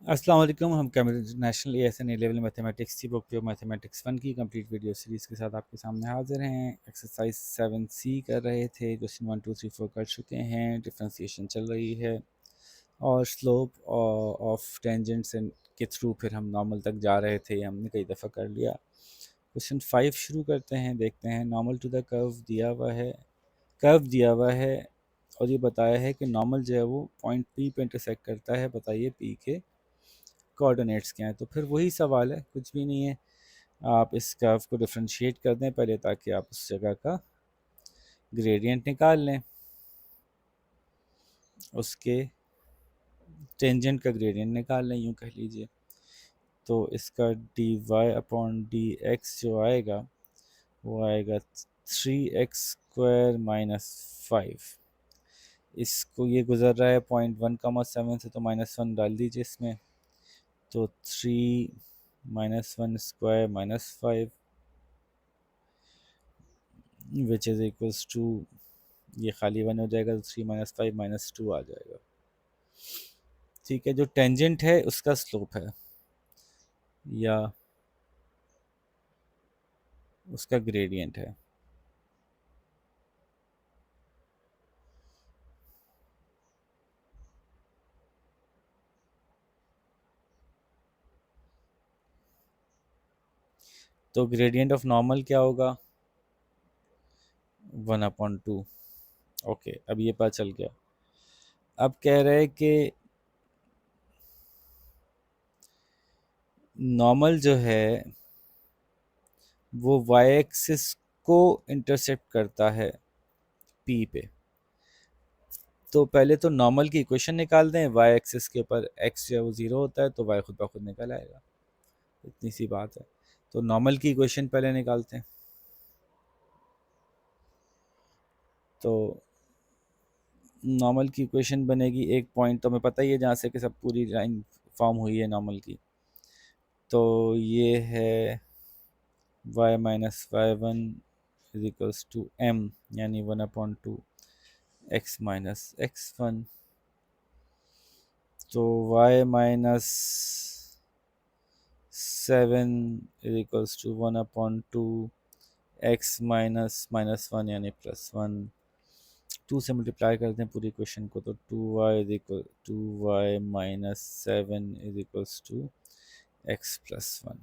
अस्सलाम वालेकुम। हम Cambridge national ASN level mathematics की बुक पे मैथमेटिक्स 1 की कंप्लीट वीडियो सीरीज़ के साथ आपके सामने हाजिर हैं। एक्सरसाइज 7C कर रहे थे, क्वेश्चन 1 2 3 4 कर चुके हैं, डिफ्रेंसिएशन चल रही है और स्लोप ऑफ टेंजेंट्स के थ्रू फिर हम नॉर्मल तक जा रहे थे। हमने कई दफ़ा कर लिया। क्वेश्चन 5 शुरू करते हैं, देखते हैं। नॉर्मल टू द कर्व दिया हुआ है, कर्व दिया हुआ है और ये बताया है कि नॉर्मल जो है वो पॉइंट P पे इंटरसेक्ट करता है। बताइए P के कोऑर्डिनेट्स क्या हैं। तो फिर वही सवाल है, कुछ भी नहीं है। आप इस कर्व को डिफ्रेंशिएट कर दें पहले, ताकि आप उस जगह का ग्रेडियंट निकाल लें, उसके टेंजेंट का ग्रेडियंट निकाल लें, यूँ कह लीजिए। तो इसका d y upon d x जो आएगा वो आएगा 3x² माइनस 5। इसको ये गुजर रहा है .1, 7 से, तो -1 डाल दीजिए इसमें। तो 3 - 1² -5 विच इज़ इक्वल्स टू, ये खाली 1 हो जाएगा तो 3 - 5 -2 आ जाएगा। ठीक है, जो टेंजेंट है उसका स्लोप है या उसका ग्रेडियंट है। तो ग्रेडियंट ऑफ नॉर्मल क्या होगा? 1/2। ओके, अब ये पता चल गया। अब कह रहे हैं कि नॉर्मल जो है वो वाई एक्सिस को इंटरसेप्ट करता है पी पे। तो पहले तो नॉर्मल की इक्वेशन निकाल दें। वाई एक्सिस के ऊपर एक्स जो है वो ज़ीरो होता है, तो वाई खुद ब खुद निकल आएगा। इतनी सी बात है। तो नॉर्मल की इक्वेशन पहले निकालते हैं। तो नॉर्मल की इक्वेशन बनेगी, एक पॉइंट तो हमें पता ही है जहाँ से कि सब पूरी लाइन फॉर्म हुई है नॉर्मल की। तो ये है y - y1 is equals to m, यानी 1/2 x - x1। तो y - 7 is equals to 1/2 x - -1, यानी +1। 2 से मल्टीप्लाई करते हैं पूरी क्वेश्चन को, तो 2y - 7 is equals to x+1।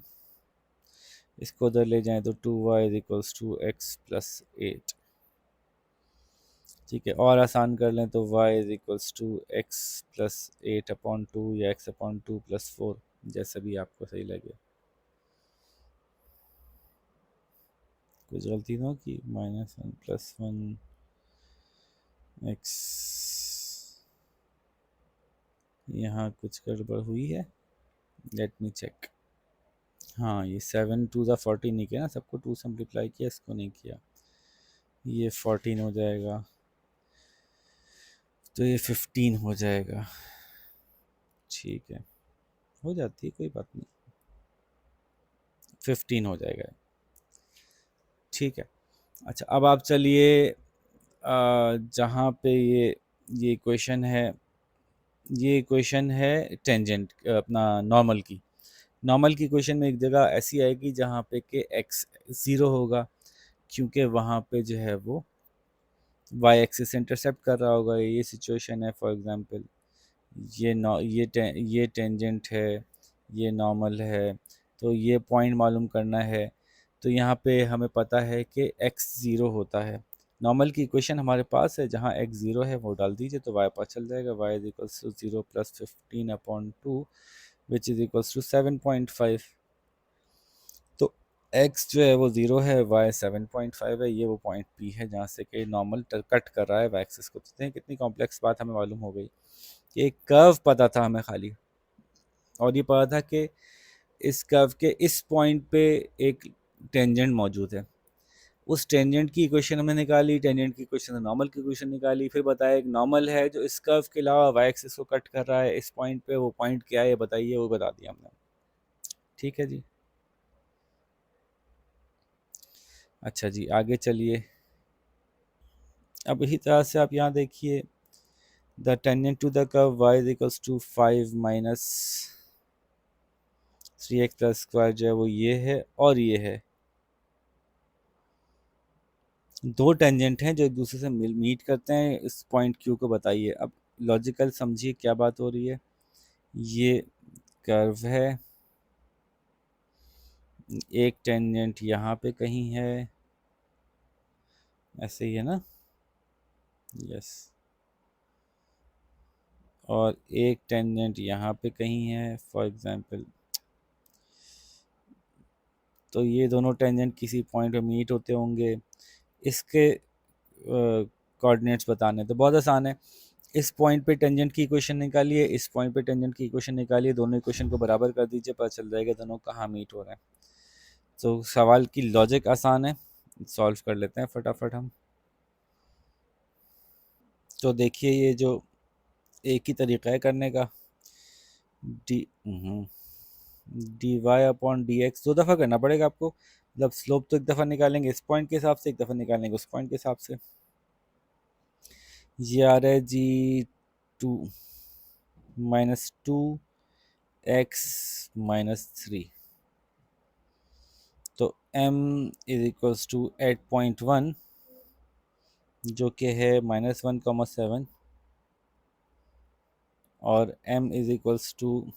इसको उधर ले जाएं तो 2y is equals to x+8। ठीक है, और आसान कर लें तो y is equals to x+8/2 या x/2 + 4, जैसा भी आपको सही लगे। कुछ गलती ना हो कि -1 + 1 x, यहाँ कुछ गड़बड़ हुई है। Let me check. हाँ, ये 7 × 2 = 14 नहीं किया ना, सबको 2 से मल्टीप्लाई किया, इसको नहीं किया। ये 14 हो जाएगा, तो ये 15 हो जाएगा। ठीक है, हो जाती है, कोई बात नहीं, 15 हो जाएगा। ठीक है। अच्छा, अब आप चलिए जहाँ पे ये इक्वेशन है, ये इक्वेशन है टेंजेंट अपना नॉर्मल की। नॉर्मल की इक्वेशन में एक जगह ऐसी आएगी जहाँ पे कि एक्स ज़ीरो होगा, क्योंकि वहाँ पे जो है वो वाई एक्सिस इंटरसेप्ट कर रहा होगा। ये सिचुएशन है, फॉर एग्जांपल ये टेंजेंट है, ये नॉर्मल है, तो ये पॉइंट मालूम करना है। तो यहाँ पे हमें पता है कि x ज़ीरो होता है। नॉर्मल की इक्वेशन हमारे पास है, जहाँ x ज़ीरो है वो डाल दीजिए तो y पता चल जाएगा। y is equals to 0 + 15/2 which is equals to 7.5। तो x जो है वो ज़ीरो है, y 7.5 है। ये वो पॉइंट P है जहाँ से कि नॉर्मल कट कर रहा है y एक्सिस को। तो कितनी कॉम्प्लेक्स बात हमें मालूम हो गई कि एक कर्व पता था हमें खाली, और ये पता था कि इस कर्व के इस पॉइंट पे एक टेंजेंट मौजूद है। उस टेंजेंट की इक्वेशन हमने निकाली, टेंजेंट की इक्वेशन से नॉर्मल की इक्वेशन निकाली, फिर बताया एक नॉर्मल है जो इस कर्व के अलावा वाई एक्सिस को कट कर रहा है इस पॉइंट पे। वो पॉइंट क्या है बताइए, वो बता दिया हमने। ठीक है जी। अच्छा जी, आगे चलिए। अब इसी तरह से आप यहाँ देखिए, the tangent to the curve y is equals to 5 - 3x plus square जो है वो ये है और ये है। दो टेंजेंट हैं जो एक दूसरे से मीट करते हैं, इस पॉइंट क्यू को बताइए। अब लॉजिकल समझिए क्या बात हो रही है। ये कर्व है, एक टेंजेंट यहाँ पे कहीं है, ऐसे ही है ना, यस, और एक टेंजेंट यहाँ पे कहीं है फॉर एग्जांपल। तो ये दोनों टेंजेंट किसी पॉइंट पे मीट होते होंगे। इसके कोऑर्डिनेट्स बताने तो बहुत आसान है। इस पॉइंट पे टेंजेंट की इक्वेशन निकालिए, इस पॉइंट पे टेंजेंट की इक्वेशन निकालिए, दोनों इक्वेशन को बराबर कर दीजिए, पता चल जाएगा दोनों कहाँ मीट हो रहे हैं। तो सवाल की लॉजिक आसान है, सॉल्व कर लेते हैं फटाफट हम। तो देखिए ये जो एक ही तरीका है करने का, d d y upon d x, दो दफ़ा करना पड़ेगा आपको। मतलब स्लोप तो एक दफ़ा निकालेंगे इस पॉइंट के हिसाब से, एक दफ़ा निकालेंगे उस पॉइंट के हिसाब से। ये आ रहा है जी 2 माइनस 2x-3। तो m इज इक्वल्स टू 8.1 जो कि है -1,7, और m इज इक्वल्स टू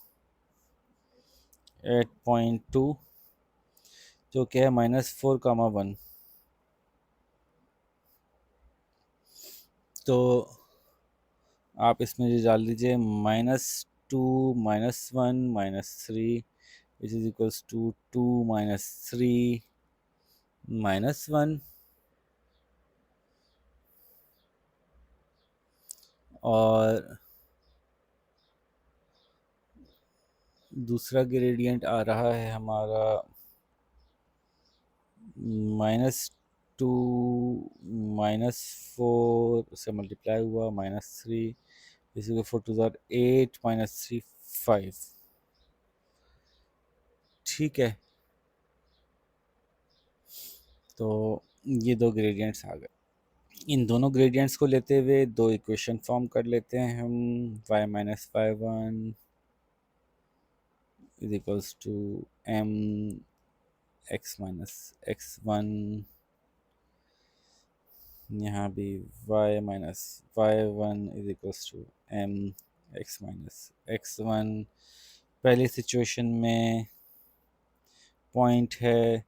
8.2 जो कि है -4,1। तो आप इसमें जो डाल दीजिए -2 -1 -3 विच इज इक्वल्स टू 2 -3 -1, और दूसरा ग्रेडियंट आ रहा है हमारा -2 -4 से मल्टीप्लाई हुआ -3, इसी को 4 टू ज़ार 8 -3 5। ठीक है, तो ये दो ग्रेडियंट्स आ गए। इन दोनों ग्रेडियंट्स को लेते हुए दो इक्वेशन फॉर्म कर लेते हैं हम। y-y1 is equals to m x-x1, यहाँ भी y-y1 is equals to m x-x1। पहली सिचुएशन में पॉइंट है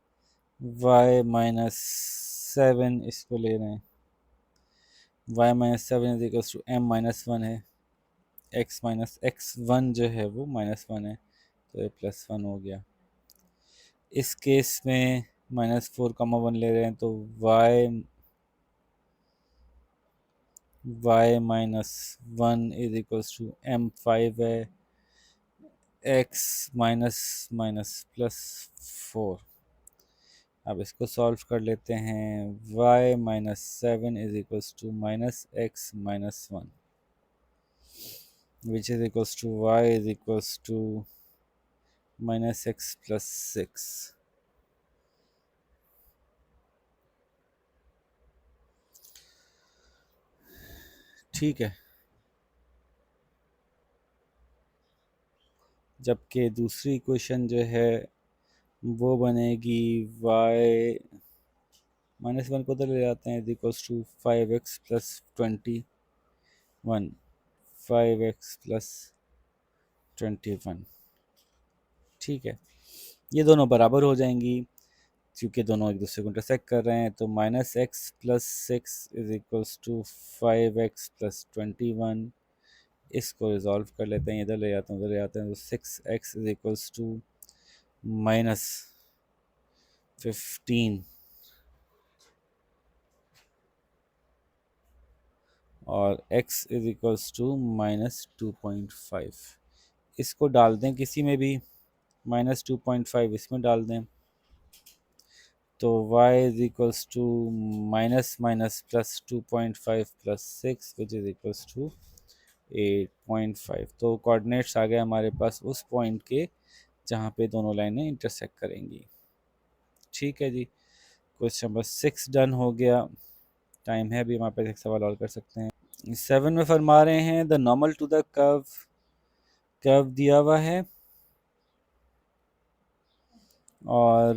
y-7, इसको ले रहे हैं, y-7 is equals to m-1 है, x-x1 जो है वो -1 है, तो ये +1 हो गया। इस केस में -4,1 ले रहे हैं, तो y-1 is equals to m5 है, x +4। अब इसको सॉल्व कर लेते हैं। y-7 is equals to -x-1 which is equals to y is equals to -x +6। ठीक है, जबकि दूसरी इक्वेशन जो है वो बनेगी y -1 को उधर ले जाते हैं, is equals to 5x + 21, 5x + 21। ठीक है, ये दोनों बराबर हो जाएंगी क्योंकि दोनों एक दूसरे को इंटरसेक्ट कर रहे हैं। तो -x + 6 is equals to 5x + 21। इसको रिजॉल्व कर लेते हैं, इधर ले जाते हैं उधर ले जाते हैं, तो 6x इज इक्वल्स टू -15 और x इज इक्वल्स टू -2.5। इसको डाल दें किसी में भी, -2.5 इसमें डाल दें, तो y is equals to -+2.5 + 6 which is equals to 8.5। तो कोऑर्डिनेट्स आ गए हमारे पास उस पॉइंट के जहाँ पे दोनों लाइनें इंटरसेक्ट करेंगी। ठीक है जी, क्वेश्चन नंबर 6 डन हो गया। टाइम है, अभी हमारे पास एक सवाल और कर सकते हैं। 7 में फरमा रहे हैं the normal to the curve, curve दिया हुआ है और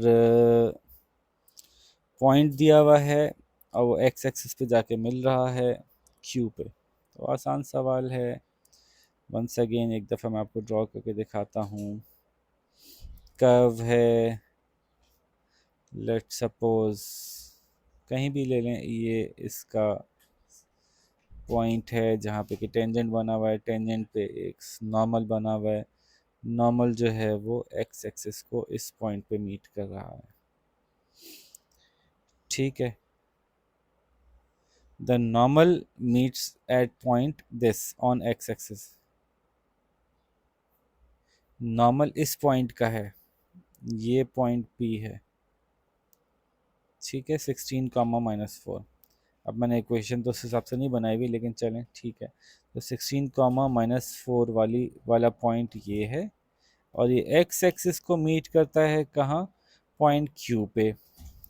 पॉइंट दिया हुआ है और वो एक्स एक्सिस पे जाके मिल रहा है क्यू पे। तो आसान सवाल है। वंस अगेन एक दफ़ा मैं आपको ड्रॉ करके दिखाता हूँ। कर्व है, लेट सपोज कहीं भी ले लें, ये इसका पॉइंट है जहाँ पे कि टेंजेंट बना हुआ है, टेंजेंट पे एक नॉर्मल बना हुआ है। नॉर्मल जो है वो एक्स एक्सिस को इस पॉइंट पे मीट कर रहा है। ठीक है, the normal meats eight point this on x axis. Normal इस पॉइंट का है, ये पॉइंट पी है। ठीक है, 16 कामा -4। अब मैंने इक्वेशन तो उस हिसाब से नहीं बनाई हुई, लेकिन चलें ठीक है। तो 16 कामा -4 वाला पॉइंट ये है, और ये एक्स एक्सिस को मीट करता है कहाँ? पॉइंट क्यू पे।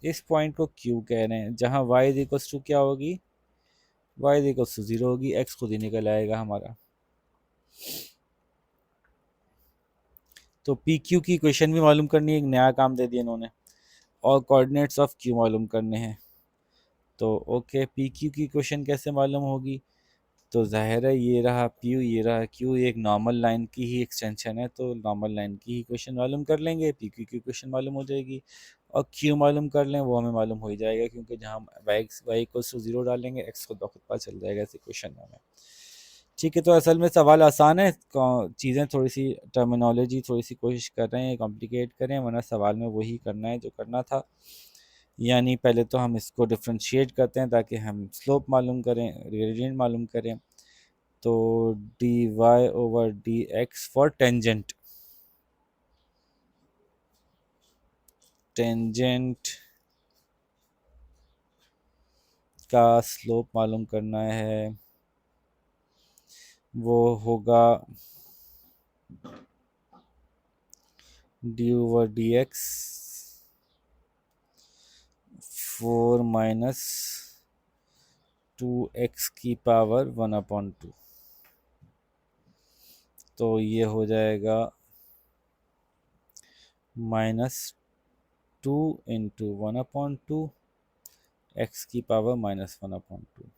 इस पॉइंट को क्यू कह रहे हैं, जहाँ y इक्वल्स टू क्या होगी? y इक्वल्स टू 0 होगी, x खुद ही निकल आएगा हमारा। तो पी क्यू की इक्वेशन भी मालूम करनी है, एक नया काम दे दिया इन्होंने। और कोऑर्डिनेट्स ऑफ क्यू मालूम करने हैं। तो ओके, पी क्यू की इक्वेशन कैसे मालूम होगी? तो जाहिर है ये रहा पी, ये रहा क्यू, ये एक नॉर्मल लाइन की ही एक्सटेंशन है, तो नॉर्मल लाइन की ही इक्वेशन मालूम कर लेंगे, पी क्यू की इक्वेशन मालूम हो जाएगी। और क्यू मालूम कर लें, वो हमें मालूम हो ही जाएगा, क्योंकि जहाँ हम वाई इक्वल्स टू 0 डालेंगे, एक्स खुद ब खुद पता चल जाएगा इस इक्वेशन में हमें। ठीक है, तो असल में सवाल आसान है, चीज़ें थोड़ी सी टर्मिनोलॉजी थोड़ी सी कोशिश कर रहे हैं कॉम्प्लिकेट करें, वरना सवाल में वही करना है जो करना था। यानी पहले तो हम इसको डिफ्रेंशिएट करते हैं ताकि हम स्लोप मालूम करें, ग्रेडियंट मालूम करें। तो d y over d x for tangent, tangent का स्लोप मालूम करना है, वो होगा D over d x 4 - 2x⁻²। तो ये हो जाएगा -2 × 1/2 x⁻²।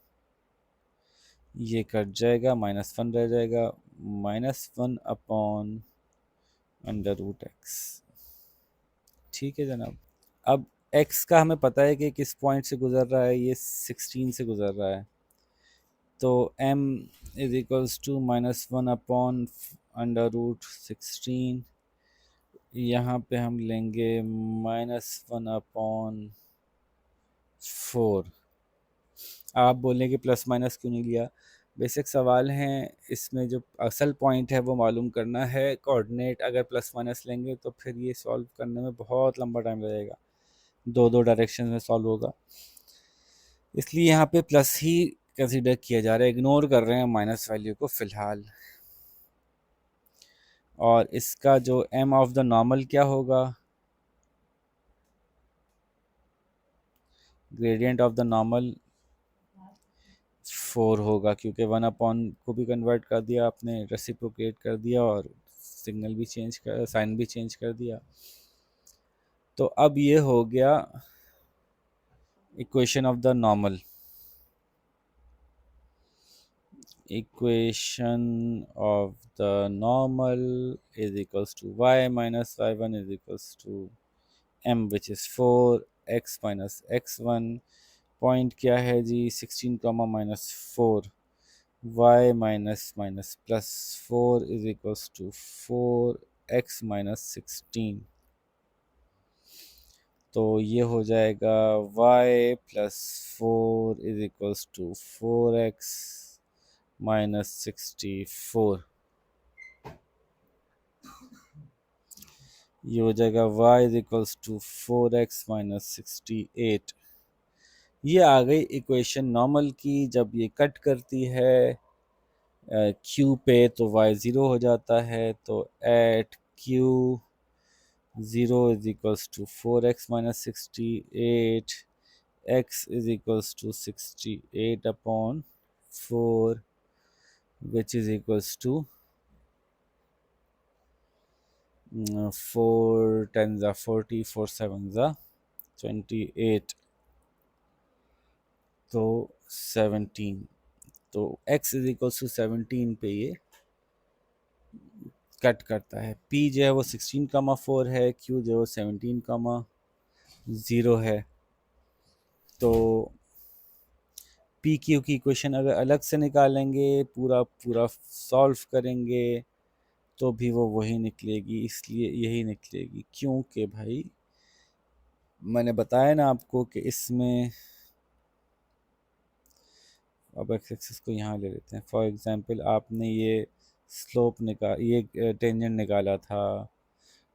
ये कट जाएगा, -1 रह जाएगा, -1/√x। ठीक है जनाब। अब x का हमें पता है कि किस पॉइंट से गुजर रहा है, ये 16 से गुजर रहा है। तो m = -1/√16। यहाँ पे हम लेंगे -1/4। आप बोलें कि प्लस माइनस क्यों नहीं लिया? बेसिक सवाल हैं, इसमें जो असल पॉइंट है वो मालूम करना है। कोऑर्डिनेट अगर प्लस माइनस लेंगे तो फिर ये सॉल्व करने में बहुत लंबा टाइम लगेगा, दो दो डायरेक्शन में सॉल्व होगा, इसलिए यहाँ पे प्लस ही कंसीडर किया जा रहा है, इग्नोर कर रहे हैं माइनस वैल्यू को फ़िलहाल। और इसका जो एम ऑफ द नॉर्मल क्या होगा? ग्रेडियंट ऑफ द नॉर्मल 4 होगा, क्योंकि 1/, को भी कन्वर्ट कर दिया आपने, रेसिप्रोकेट कर दिया, और सिग्नल भी चेंज कर, साइन भी चेंज कर दिया। तो अब ये हो गया equation of the normal. Equation of the normal is equals to y - y1 is equals to m which is 4x - x1। Point क्या है जी? 16 -4। y -+4 is equals to 4x -16। तो ये हो जाएगा y + 4 is equals to 4x -64। ये हो जाएगा y is equals to 4x -68। ये आ गई इक्वेशन नॉर्मल की। जब ये कट करती है q पे तो y 0 हो जाता है। तो at q 0 is equals to 4x -68, x is equals to 68/4 which is equals to 4 10 ज़ा 40, 4 7 ज़ा 28, तो 17, तो x इज इक्वल्स टू 17 पे ये कट करता है। p जो है वो 16,4 है, q जो है वो 17,0 है। तो पी क्यू की इक्वेशन अगर अलग से निकालेंगे, पूरा पूरा सॉल्व करेंगे, तो भी वो वही निकलेगी, इसलिए यही निकलेगी, क्योंकि भाई मैंने बताया ना आपको कि इसमें, अब एक्स एक्सिस को यहाँ ले लेते हैं। फॉर एग्जांपल आपने ये स्लोप ये टेंजेंट निकाला था,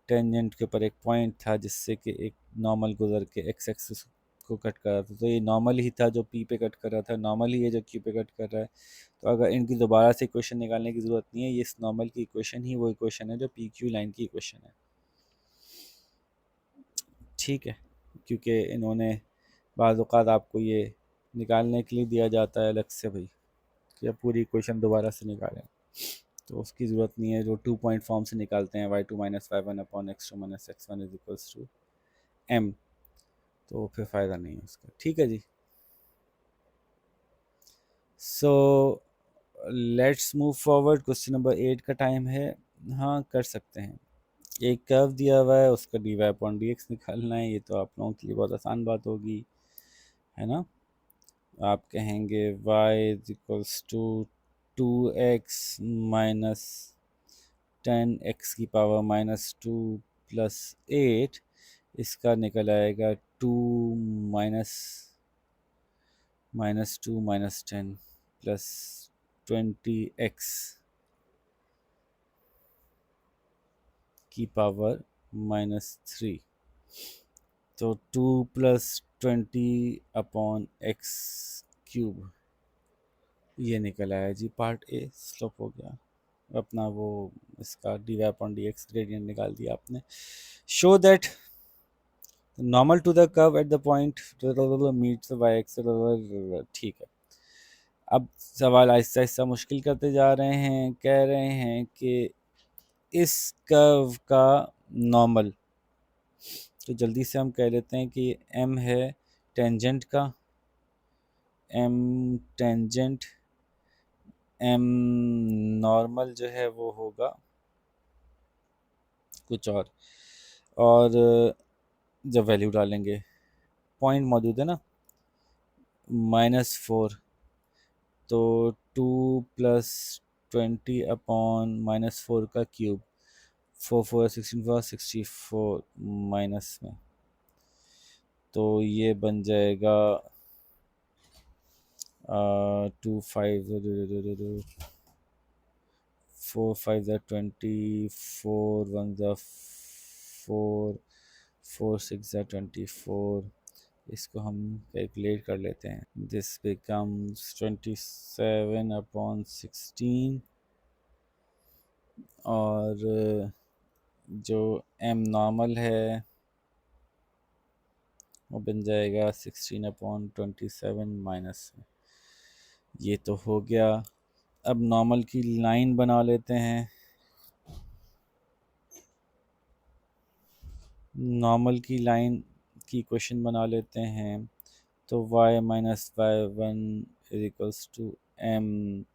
टेंजेंट के ऊपर एक पॉइंट था जिससे कि एक नॉर्मल गुजर के एक्स एक्सिस को कट कर रहा था, तो ये नॉर्मल ही था जो पी पे कट कर रहा था, नॉर्मल ही है जो क्यू पे कट कर रहा है। तो अगर इनकी दोबारा से इक्वेशन निकालने की ज़रूरत नहीं है, ये इस नॉर्मल की इक्वेशन ही वो इक्वेशन है जो पी क्यू लाइन की इक्वेशन है। ठीक है, क्योंकि इन्होंने बाज़ औक़ात आपको ये निकालने के लिए दिया जाता है अलग से भाई, कि अब पूरी इक्वेशन दोबारा से निकालें, तो उसकी ज़रूरत नहीं है। जो 2 पॉइंट फॉर्म से निकालते हैं y2 minus y1 upon x2 minus x1 is equals to m, तो फिर फ़ायदा नहीं है उसका। ठीक है जी, so let's move forward. Question number 8 का टाइम है। हाँ, कर सकते हैं। एक कर्व दिया हुआ है, उसका dy अपॉन dx निकालना है। ये तो आप लोगों के लिए बहुत आसान बात होगी, है ना। आप कहेंगे y is equals to 2x minus 10x की पावर माइनस 2 प्लस 8, इसका निकल आएगा 2 minus minus 2 minus 10 plus 20x की पावर माइनस 3, तो 2 प्लस 20 अपॉन एक्स क्यूब, ये निकल आया जी पार्ट ए। स्लोप हो गया अपना, वो इसका d y upon d x gradient निकाल दिया आपने। Show that normal to the curve at the point meets y x. ठीक है, अब सवाल आहिस्ता आहिस्ता मुश्किल करते जा रहे हैं। कह रहे हैं कि इस कर्व का नॉर्मल, तो जल्दी से हम कह लेते हैं कि m है टेंजेंट का, m टेंजेंट, m नॉर्मल जो है वो होगा कुछ और जब वैल्यू डालेंगे, पॉइंट मौजूद है ना, -4, तो 2 प्लस 20 अपॉन -4 का क्यूब, 4 4 16 4 64 माइनस में, तो ये बन जाएगा 2 5 4 5 20, 4 1 4, 4 6 24, इसको हम कैलकुलेट कर लेते हैं। दिस बिकम्स 27 अपॉन 16, और जो m नॉर्मल है वो बन जाएगा 16 अपॉन 27 माइनस में। ये तो हो गया। अब नॉर्मल की लाइन बना लेते हैं। नॉर्मल की लाइन की इक्वेशन बना लेते हैं, तो y minus y one is equals to m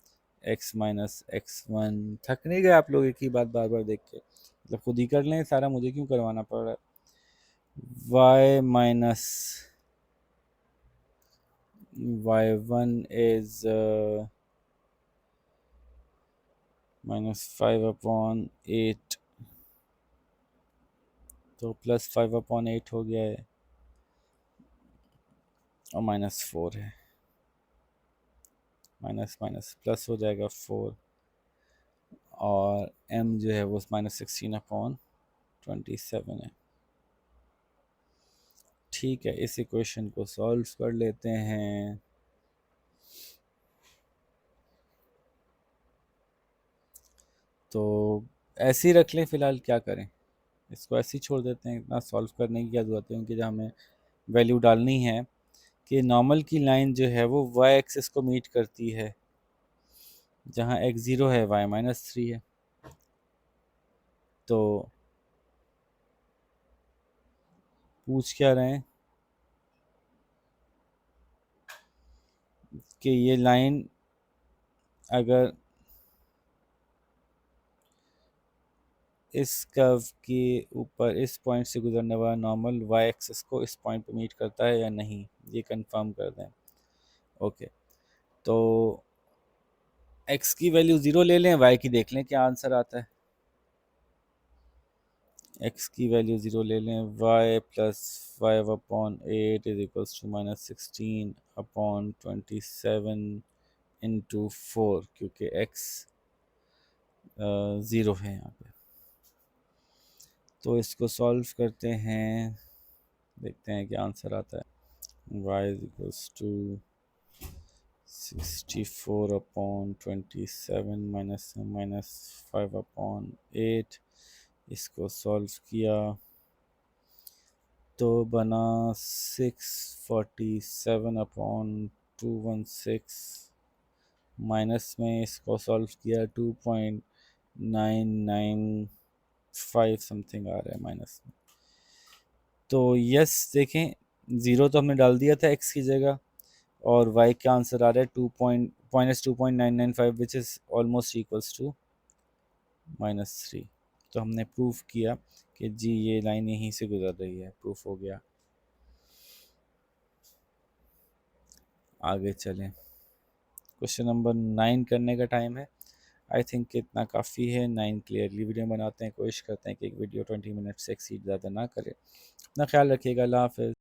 x minus x one. थक नहीं गए आप लोग एक ही बात बार बार देख के? मतलब खुद ही कर लें सारा, मुझे क्यों करवाना पड़ रहा है। y minus y one is -5/8, तो +5/8 हो गया है, और -4 है, माइनस माइनस प्लस हो जाएगा 4, और m जो है वो -16/27 है। ठीक है, इस इक्वेशन को सॉल्व कर लेते हैं। तो ऐसे ही रख लें फ़िलहाल, क्या करें, इसको ऐसे ही छोड़ देते हैं, इतना सॉल्व करने की क्या ज़रूरत है, क्योंकि जब हमें वैल्यू डालनी है कि नॉर्मल की लाइन जो है वो y एक्सिस को मीट करती है, जहाँ x0 है y -3 है। तो पूछ क्या रहे हैं कि ये लाइन अगर इस कर्व के ऊपर इस पॉइंट से गुजरने वाला नॉर्मल वाई एक्सिस को इस पॉइंट पे मीट करता है या नहीं, ये कंफर्म कर दें। ओके, तो x की वैल्यू 0 ले लें, y की देख लें क्या आंसर आता है। x की वैल्यू 0 ले लें, y plus 5/8 is equals to -16/27 into 4, क्योंकि x 0 है यहाँ पे। तो इसको सॉल्व करते हैं, देखते हैं क्या आंसर आता है। y is equals to 64/27 minus 5/8। इसको सॉल्व किया तो बना 647/216, माइनस में इसको सॉल्व किया 2.995 समथिंग आ रहा है माइनस में। तो यस देखें, ज़ीरो तो हमने डाल दिया था x की जगह, और y का आंसर आ रहा है 2.995 which is almost equals to -3। तो हमने प्रूफ किया कि जी ये लाइन यहीं से गुजर रही है, प्रूफ हो गया। आगे चलें, क्वेश्चन नंबर 9 करने का टाइम है। आई थिंक इतना काफ़ी है। 9 क्लियरली वीडियो बनाते हैं, कोशिश करते हैं कि एक वीडियो 20 मिनट से एक्सीड ज़्यादा ना करे। अपना ख्याल रखिएगा, अल्लाह हाफ़िज़।